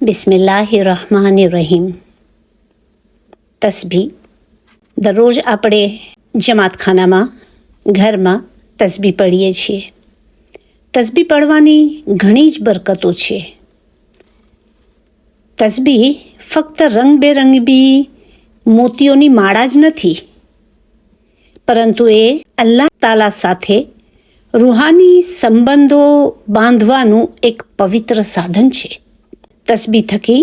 બિસ્મિલ્લાહિર્રહમાનિર્રહીમ. તસ્બી દરરોજ આપણે જમાતખાનામાં ઘરમાં તસ્બી પઢીએ છીએ. તસ્બી પઢવાની ઘણી જ બરકતો છે. તસ્બી ફક્ત રંગબેરંગી મોતીઓની માળા જ નથી, પરંતુ એ અલ્લાહ તાલા સાથે રૂહાની સંબંધો બાંધવાનું એક પવિત્ર સાધન છે. તસ્બી થકી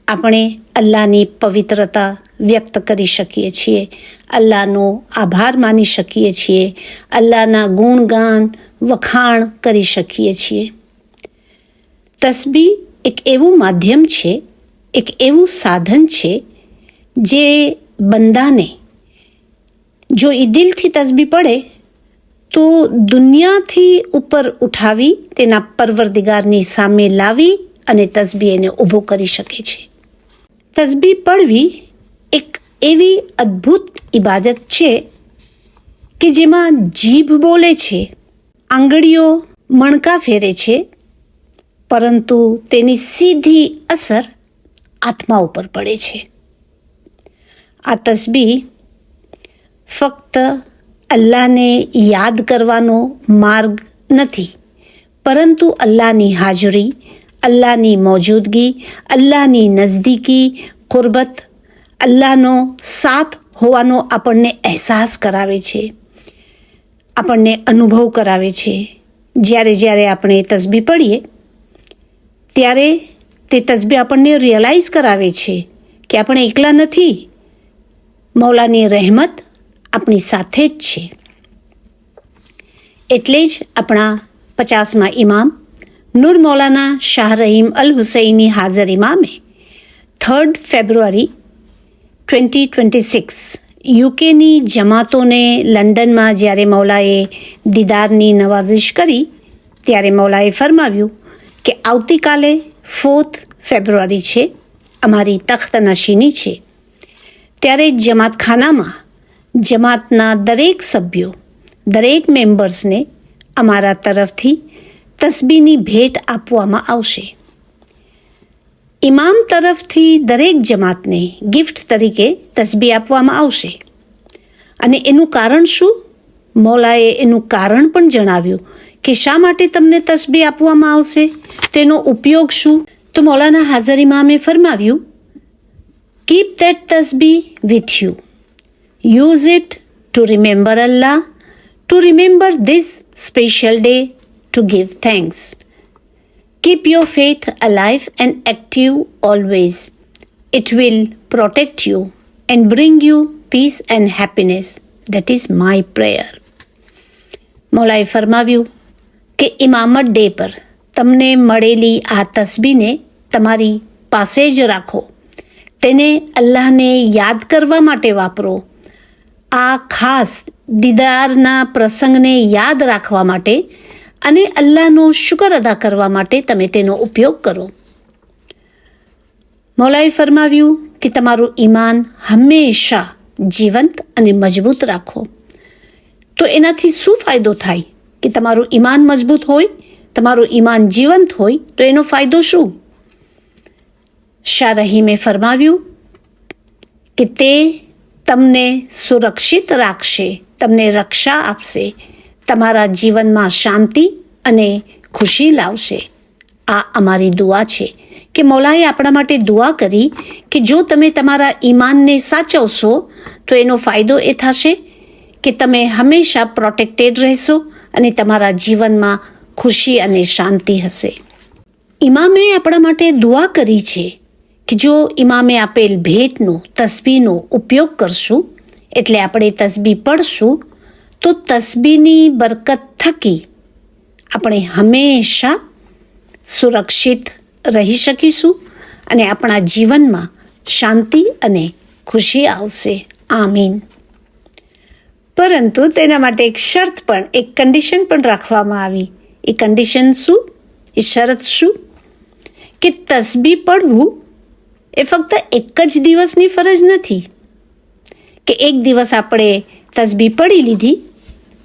આપણે અલ્લાહની પવિત્રતા વ્યક્ત કરી શકીએ છીએ, અલ્લાહનો આભાર માની શકીએ છીએ, અલ્લાહના ગુણગાન વખાણ કરી શકીએ છીએ. તસ્બી એક એવું માધ્યમ છે, એક એવું સાધન છે જે બંદાને જો એ દિલથી તસ્બી પઢે તો દુનિયાથી ઉપર ઉઠાવી તેના પરવરદિગારની સામે લાવી અને તસ્બી એને ઊભો કરી શકે છે. તસ્બી પઢવી એક એવી અદ્ભુત ઇબાદત છે કે જેમાં જીભ બોલે છે, આંગળીઓ મણકા ફેરે છે, પરંતુ તેની સીધી અસર આત્મા ઉપર પડે છે. આ તસ્બી ફક્ત અલ્લાહને યાદ કરવાનો માર્ગ નથી, પરંતુ અલ્લાહની હાજરી, અલ્લાહની મોજૂદગી, અલ્લાહની નજદીકી, કુરબત, અલ્લાહનો સાથ હોવાનો આપણને અહેસાસ કરાવે છે, આપણને અનુભવ કરાવે છે. જ્યારે આપણે તસ્બી પઢીએ ત્યારે તે તસ્બી આપણને રિયલાઇઝ કરાવે છે કે આપણે એકલા નથી, મૌલાની રહેમત આપણી સાથે જ છે. એટલે જ આપણા 50મા ઇમામ નૂર મૌલાના શાહ રહીમ અલ હુસૈની હાજર ઇમામે 3 ફેબ્રુઆરી 2026 યુકેની જમાતોને લંડનમાં જ્યારે મૌલાએ દીદારની નવાઝિશ કરી ત્યારે મૌલાએ ફરમાવ્યું કે આવતીકાલે 4 ફેબ્રુઆરી છે, અમારી તખ્ત નશીની છે. ત્યારે જમાતખાનામાં જમાતના દરેક સભ્યો, દરેક મેમ્બર્સને અમારા તરફથી તસ્બીની ભેટ આપવામાં આવશે. ઇમામ તરફથી દરેક જમાતને ગિફ્ટ તરીકે તસ્બી આપવામાં આવશે. અને એનું કારણ શું? મૌલાએ એનું કારણ પણ જણાવ્યું કે શા માટે તમને તસ્બી આપવામાં આવશે, તેનો ઉપયોગ શું? તો મૌલાના હાજર ઇમામે ફરમાવ્યું, કીપ ધેટ તસ્બી with you, use it to remember Allah, to remember this special day, to give thanks. Keep your faith alive and active always. It will protect you and bring you peace and happiness. That is my prayer. મૌલાએ ફરમાવ્યું કે ઇમામત day પર તમને મળેલી આ તસ્બીને તમારી પાસે જ રાખો, તેને અલ્લાહને યાદ કરવા માટે વાપરો. આ ખાસ દીદારના પ્રસંગને યાદ રાખવા માટે અને અલ્લાહનો શુકર અદા કરવા માટે તમે તેનો ઉપયોગ કરો. મૌલાએ ફરમાવ્યું કે તમારું ઈમાન હંમેશા જીવંત અને મજબૂત રાખો. તો એનાથી શું ફાયદો થાય કે તમારું ઈમાન મજબૂત હોય, તમારું ઈમાન જીવંત હોય, તો એનો ફાયદો શું? શાહ રહીમે ફરમાવ્યું કે તે તમને સુરક્ષિત રાખશે, તમને રક્ષા આપશે, તમારા જીવનમાં શાંતિ અને ખુશી લાવશે. આ અમારી દુઆ છે કે મૌલાએ આપણા માટે દુઆ કરી કે જો તમે તમારા ઈમાનને સાચવશો તો એનો ફાયદો એ થશે કે તમે હંમેશા પ્રોટેક્ટેડ રહેશો અને તમારા જીવનમાં ખુશી અને શાંતિ હશે. ઇમામે આપણા માટે દુઆ કરી છે કે જો ઇમામે આપેલ ભેટનો, તસ્બીનો ઉપયોગ કરશું, એટલે આપણે તસ્બી પઢશું, તો તસ્બીની બરકત થકી આપણે હંમેશા સુરક્ષિત રહી શકીશું અને આપણા જીવનમાં શાંતિ અને ખુશી આવશે. આમીન. પરંતુ તેના માટે એક શરત પણ, એક કન્ડિશન પણ રાખવામાં આવી. એ કન્ડિશન શું? એ શરત શું? કે તસ્બી પઢવું એ ફક્ત એક જ દિવસની ફરજ નથી કે એક દિવસ આપણે તસ્બી પઢી લીધી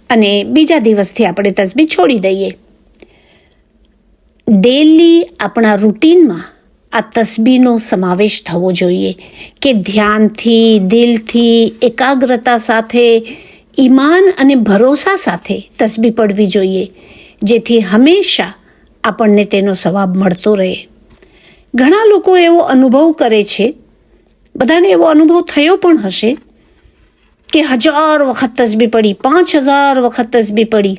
અને બીજા દિવસથી આપણે તસ્બી છોડી દઈએ. ડેલી આપણા રૂટીનમાં આ તસ્બીહનો સમાવેશ થવો જોઈએ કે ધ્યાનથી, દિલથી, એકાગ્રતા સાથે, ઈમાન અને ભરોસા સાથે તસ્બીહ પડવી જોઈએ, જેથી હંમેશા આપણને તેનો સવાબ મળતો રહે. ઘણા લોકો એવો અનુભવ કરે છે, બધાને એવો અનુભવ થયો પણ હશે કે 1000 વખત તસ્બીહ પડી, 5000 વખત તસ્બીહ પડી,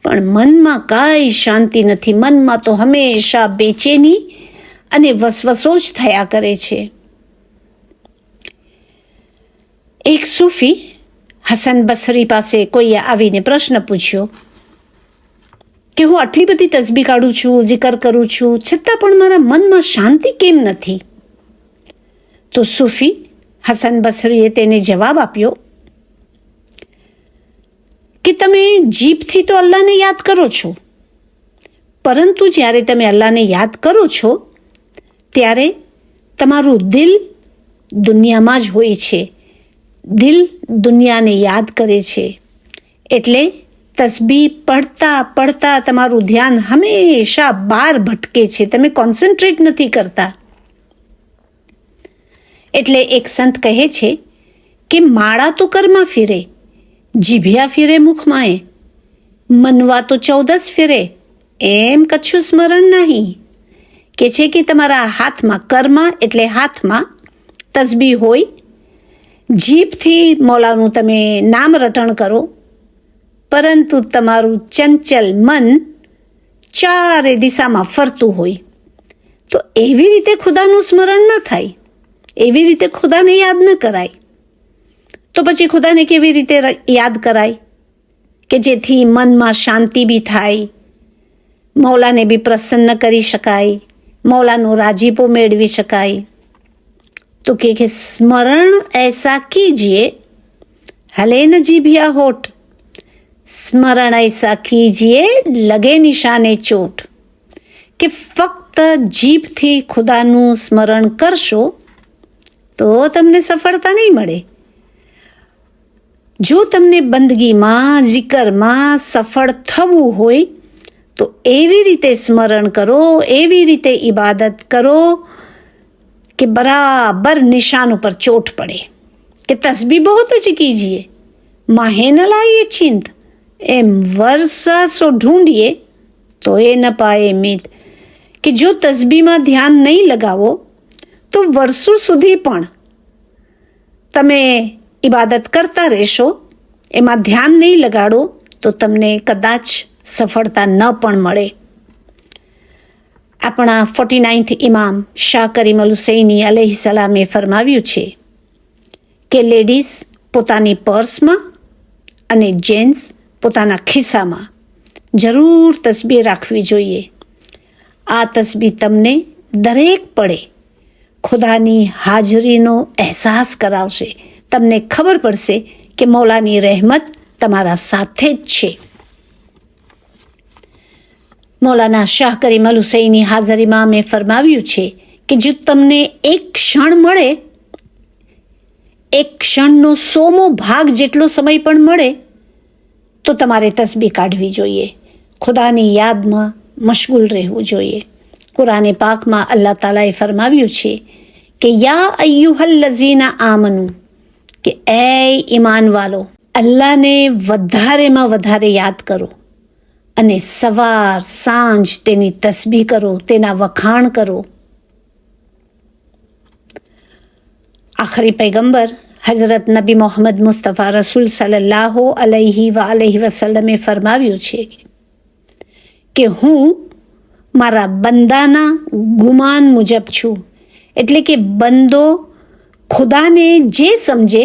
પણ મનમાં કાંઈ શાંતિ નથી. મનમાં તો હંમેશા બેચેની અને વસવસો જ થયા કરે છે. એક સૂફી હસન બસરી પાસે કોઈએ આવીને પ્રશ્ન પૂછ્યો કે હું આટલી બધી તસ્બીહ કાઢું છું, જિકર કરું છું, છતાં પણ મારા મનમાં શાંતિ કેમ નથી? તો સૂફી હસન બસરીએ તેને જવાબ આપ્યો કે તમે જીભથી તો અલ્લાહને યાદ કરો છો, પરંતુ જ્યારે તમે અલ્લાહને યાદ કરો છો ત્યારે તમારું દિલ દુનિયામાં જ હોય છે. દિલ દુનિયાને યાદ કરે છે. એટલે તસ્બીહ પડતા પડતા તમારું ધ્યાન હંમેશા બહાર ભટકે છે, તમે કોન્સન્ટ્રેટ નથી કરતા. એટલે એક સંત કહે છે કે માળા તો કરમાં ફિરે, જીભ્યા ફિરે મુખમાં, મનવા તો 14 ફિરે, એમ કચ્છું સ્મરણ નહીં. કે છે કે તમારા હાથમાં, કર્મ એટલે હાથમાં તસ્બીહ હોય, જીભથી મૌલાનું તમે નામ રટણ કરો, પરંતુ તમારું ચંચલ મન ચારે દિશામાં ફરતું હોય. તો એવી રીતે ખુદાનું સ્મરણ ન થાય, એવી રીતે ખુદાને યાદ ન કરાય. તો પછી ખુદાને કેવી રીતે યાદ કરાય કે જેથી મનમાં શાંતિ બી થાય, મૌલાને બી પ્રસન્ન કરી શકાય, મૌલાનો રાજીપો મેળવી શકાય? તો કે સ્મરણ ऐसा कीजिए हले न जीभिया होठ, સ્મરણ ऐसा कीजिए लगे निशाने चोट. કે ફક્ત જીભથી ખુદાનું સ્મરણ કરશો તો તમને સફળતા નહીં મળે. જો તમને બંદગીમાં, જિકરમાં સફળ થવું હોય તો એવી રીતે સ્મરણ કરો, એવી રીતે ઇબાદત કરો કે બરાબર નિશાન ઉપર ચોટ પડે. કે તસ્બીહ બહુત જ કીજીએ, માહે ન લાઈએ ચિંત, એમ વર્ષા સો ઢૂંઢીએ તો એ ન પાએ મીત. કે જો તસ્બીહમાં ધ્યાન નહીં લગાવો તો વર્ષો સુધી પણ તમે ઇબાદત કરતા રહેશો, એમાં ધ્યાન નહીં લગાડો તો તમને કદાચ સફળતા ન પણ મળે. આપણા 49th ઇમામ શાહ કરીમ અલ હુસૈની અલૈહિ સલામે ફરમાવ્યું છે કે લેડીઝ પોતાની પર્સમાં અને જેન્ટ્સ પોતાના ખિસ્સામાં જરૂર તસ્બીહ રાખવી જોઈએ. આ તસ્બીહ તમને દરેક પળે ખુદાની હાજરીનો અહેસાસ કરાવશે. તમને ખબર પડશે કે મૌલાની રહેમત તમારા સાથે જ છે. મૌલાના શાહ કરીમ અલ હુસૈની હાજરીમાં મેં ફરમાવ્યું છે કે જો તમને એક ક્ષણ મળે, એક ક્ષણનો 100મો ભાગ જેટલો સમય પણ મળે તો તમારે તસ્બીહ કાઢવી જોઈએ, ખુદાની યાદમાં મશગુલ રહેવું જોઈએ. કુરાને પાકમાં અલ્લાહ તાલાએ ફરમાવ્યું છે કે યા અય્યુહલ લઝીના આમનુ, કે એ ઈમાનવાલો, અલ્લાહને વધારેમાં વધારે યાદ કરો અને સવાર સાંજ તેની તસ્બીહ કરો, તેના વખાણ કરો. આખરી પૈગંબર હઝરત નબી મોહમ્મદ મુસ્તફા રસૂલ સલ્લલ્લાહુ અલૈહિ વસલ્લમે ફરમાવ્યું છે કે હું મારા બંદાના ગુમાન મુજબ છું. એટલે કે બંદો ખુદાને જે સમજે,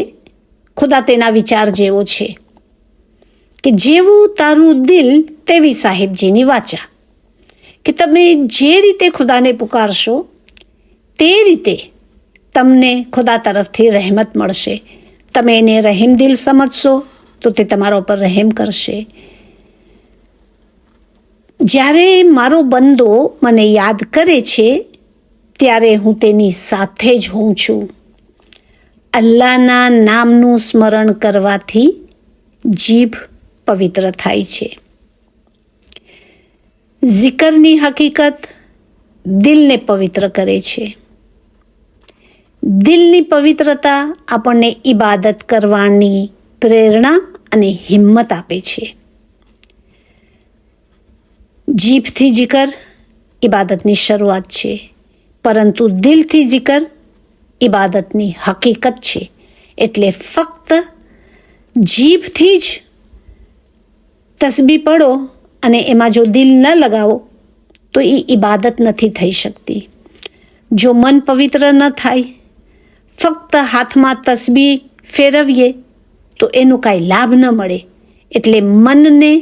ખુદા તેના વિચાર જેવો છે. કે જેવું તારું દિલ તેવી સાહેબજીની વાચા. કે તમે જે રીતે ખુદાને પુકારશો તે રીતે તમને ખુદા તરફથી રહેમત મળશે. તમે એને રહીમ દિલ સમજશો તો તે તમારા ઉપર રહેમ કરશે. જ્યારે મારો બંદો મને યાદ કરે છે ત્યારે હું તેની સાથે જ હોઉં છું. અલ્લાહના નામનું સ્મરણ કરવાથી જીભ પવિત્ર થાય છે. જિકરની હકીકત દિલને પવિત્ર કરે છે. દિલની પવિત્રતા આપણને ઇબાદત કરવાની પ્રેરણા અને હિંમત આપે છે. જીભથી જિકર ઇબાદતની શરૂઆત છે, પરંતુ દિલથી જિકર ઇબાદતની હકીકત છે. એટલે ફક્ત જીભથી જ તસ્બીહ પડો અને એમાં જો દિલ ન લગાવો તો એ ઇબાદત નથી થઈ શકતી. જો મન પવિત્ર ન થાય, ફક્ત હાથમાં તસ્બીહ ફેરવીએ તો એનો કાંઈ લાભ ન મળે. એટલે મનને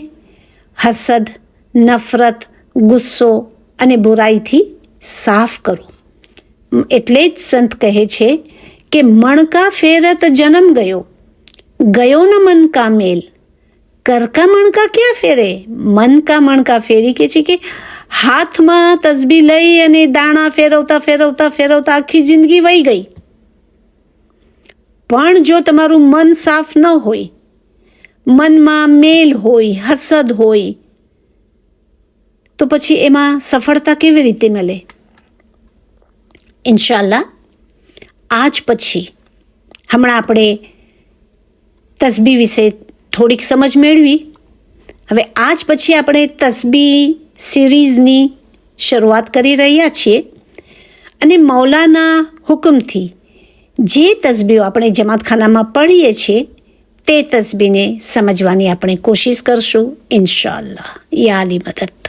હસદ, નફરત, ગુસ્સો અને બુરાઈથી સાફ કરો. એટલે જ સંત કહે છે કે મણકા ફેરત જન્મ ગયો, ગયો ન મન કા મેલ. કરકા મણકા ક્યાં ફેરે, મન કા મણકા ફેરી. કે છે કે હાથમાં તસ્બીહ લઈ અને દાણા ફેરવતા ફેરવતા ફેરવતા આખી જિંદગી વહી ગઈ. પણ જો તમારું મન સાફ ન હોય, મનમાં મેલ હોય, હસદ હોય, તો પછી એમાં સફળતા કેવી રીતે મળે? ઇન્શાલ્લાહ આજ પછી હમણાં આપણે તસ્બીહ વિશે થોડીક સમજ મેળવી. હવે આજ પછી આપણે તસ્બીહ સિરીઝની શરૂઆત કરી રહ્યા છીએ અને મૌલાના હુકમથી જે તસ્બીહો આપણે જમાતખાનામાં પઢીએ છીએ તે તસ્બીહને સમજવાની આપણે કોશિશ કરશું ઇન્શાઅલ્લાહ. યા અલી મદદ.